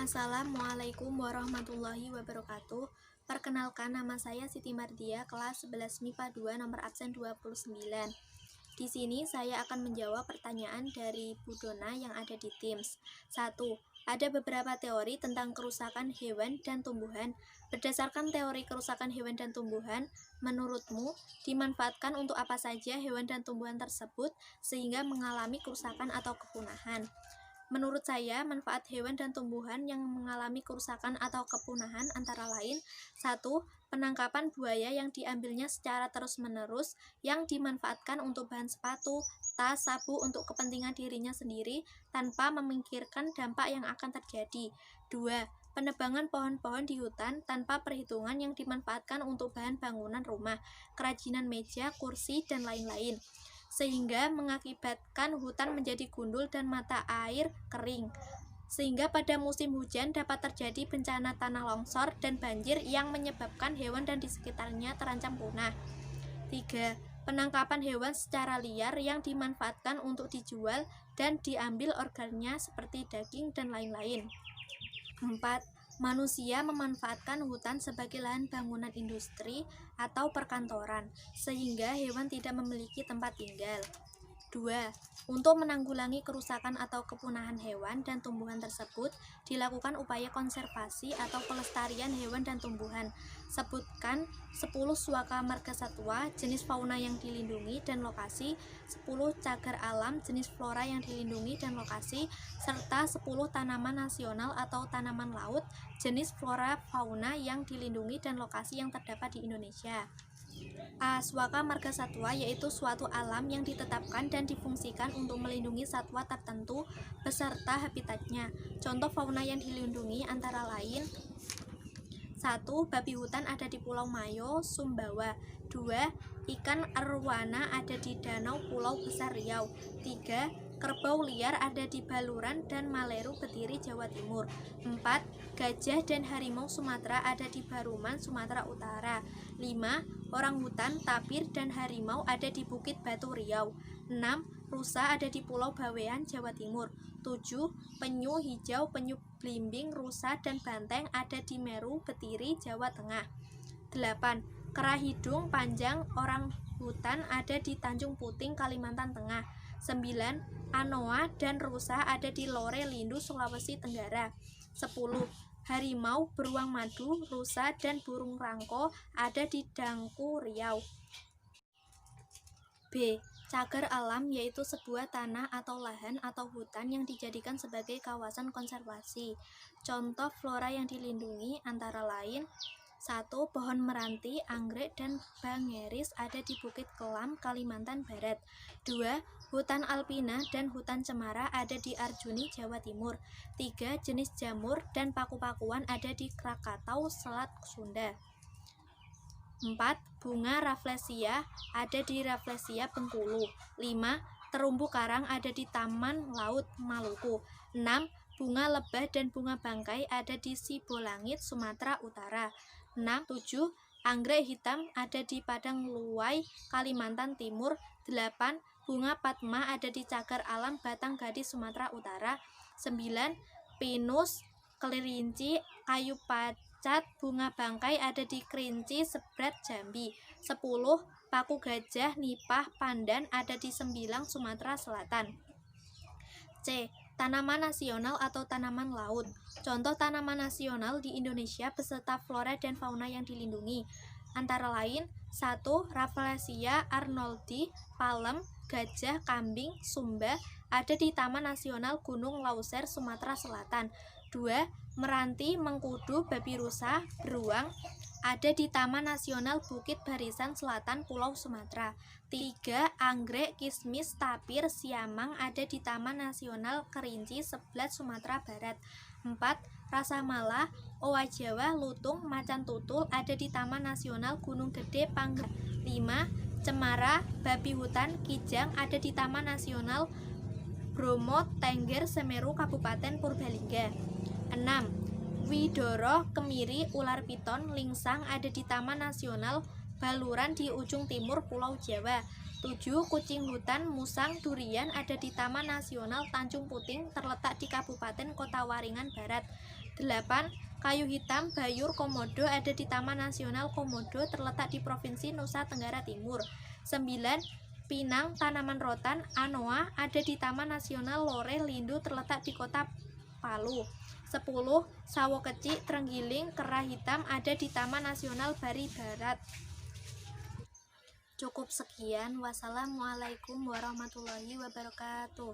Assalamualaikum warahmatullahi wabarakatuh. Perkenalkan, nama saya Siti Mardia, kelas 11 MIPA 2, nomor absen 29. Di sini saya akan menjawab pertanyaan dari Bu Dona yang ada di Teams. 1. Ada beberapa teori tentang kerusakan hewan dan tumbuhan. Berdasarkan teori kerusakan hewan dan tumbuhan, menurutmu dimanfaatkan untuk apa saja hewan dan tumbuhan tersebut sehingga mengalami kerusakan atau kepunahan? Menurut saya, manfaat hewan dan tumbuhan yang mengalami kerusakan atau kepunahan antara lain: 1. Penangkapan buaya yang diambilnya secara terus-menerus yang dimanfaatkan untuk bahan sepatu, tas, sabu untuk kepentingan dirinya sendiri tanpa memikirkan dampak yang akan terjadi. 2. Penebangan pohon-pohon di hutan tanpa perhitungan yang dimanfaatkan untuk bahan bangunan rumah, kerajinan meja, kursi, dan lain-lain, sehingga mengakibatkan hutan menjadi gundul dan mata air kering, sehingga pada musim hujan dapat terjadi bencana tanah longsor dan banjir yang menyebabkan hewan dan di sekitarnya terancam punah. 3. Penangkapan hewan secara liar yang dimanfaatkan untuk dijual dan diambil organnya seperti daging dan lain-lain. 4. Manusia memanfaatkan hutan sebagai lahan bangunan industri atau perkantoran, sehingga hewan tidak memiliki tempat tinggal. 2. Untuk menanggulangi kerusakan atau kepunahan hewan dan tumbuhan tersebut, dilakukan upaya konservasi atau pelestarian hewan dan tumbuhan. Sebutkan 10 suaka marga satwa, jenis fauna yang dilindungi dan lokasi, 10 cagar alam, jenis flora yang dilindungi dan lokasi, serta 10 tanaman nasional atau tanaman laut, jenis flora fauna yang dilindungi dan lokasi yang terdapat di Indonesia. A. Suaka marga satwa yaitu suatu alam yang ditetapkan dan difungsikan untuk melindungi satwa tertentu beserta habitatnya. Contoh fauna yang dilindungi antara lain: 1. Babi hutan ada di Pulau Mayo, Sumbawa. 2. Ikan arwana ada di Danau Pulau Besar Riau. 3. Kerbau liar ada di Baluran dan Maleru Betiri, Jawa Timur. 4. Gajah dan harimau Sumatera ada di Baruman, Sumatera Utara. 5. Orangutan, tapir, dan harimau ada di Bukit Batu, Riau. 6. Rusa ada di Pulau Bawean, Jawa Timur. 7. Penyu hijau, penyu belimbing, rusa, dan banteng ada di Meru Betiri, Jawa Tengah. 8. Kera hidung panjang orang hutan ada di Tanjung Puting, Kalimantan Tengah. 9. Anoa dan rusa ada di Lore Lindu, Sulawesi Tenggara. 10. Harimau, beruang madu, rusa, dan burung rangko ada di Dangku, Riau. B. Cagar alam yaitu sebuah tanah atau lahan atau hutan yang dijadikan sebagai kawasan konservasi. Contoh flora yang dilindungi antara lain: 1. Pohon meranti, anggrek, dan bangeris ada di Bukit Kelam, Kalimantan Barat. 2. Hutan alpina dan hutan cemara ada di Arjuni, Jawa Timur. 3. Jenis jamur dan paku-pakuan ada di Krakatau, Selat Sunda. 4. Bunga Rafflesia ada di Rafflesia, Bengkulu. 5. Terumbu karang ada di Taman Laut Maluku. 6. Bunga lebah dan bunga bangkai ada di Sibolangit, Sumatera Utara. 7. Anggrek hitam ada di Padang Luwai, Kalimantan Timur. 8. Bunga Padma ada di Cagar Alam Batang Gadis, Sumatera Utara. 9. Pinus, kelinci, kayu pacat, bunga bangkai ada di Kerinci, Sebrat, Jambi. 10. Paku gajah, nipah, pandan ada di Sembilang, Sumatera Selatan. C. Tanaman nasional atau tanaman laut. Contoh tanaman nasional di Indonesia beserta flora dan fauna yang dilindungi antara lain: 1. Rafflesia arnoldii, palem, gajah, kambing, sumba ada di Taman Nasional Gunung Leuser, Sumatera Selatan. 2. Meranti, mengkudu, babi rusa, beruang ada di Taman Nasional Bukit Barisan Selatan, Pulau Sumatera. 3. Anggrek, kismis, tapir, siamang ada di Taman Nasional Kerinci, Seblat, Sumatera Barat. 4. Rasa mala, owa Jawa, lutung, macan tutul ada di Taman Nasional Gunung Gede, Panggang. 5. Cemara, babi hutan, kijang ada di Taman Nasional Bromo Tengger, Semeru, Kabupaten Purbalingga. 6. Widoro, kemiri, ular piton, lingsang ada di Taman Nasional Baluran di ujung timur Pulau Jawa. 7. Kucing hutan, musang, durian ada di Taman Nasional Tanjung Puting terletak di Kabupaten Kota Waringin Barat. 8. Kayu hitam Bayur Komodo ada di Taman Nasional Komodo terletak di Provinsi Nusa Tenggara Timur. 9. Pinang tanaman rotan Anoa ada di Taman Nasional Lore Lindu terletak di Kota Palu. 10. Sawo kecik Trenggiling Kera hitam ada di Taman Nasional Bari Barat. Cukup sekian. Wassalamualaikum warahmatullahi wabarakatuh.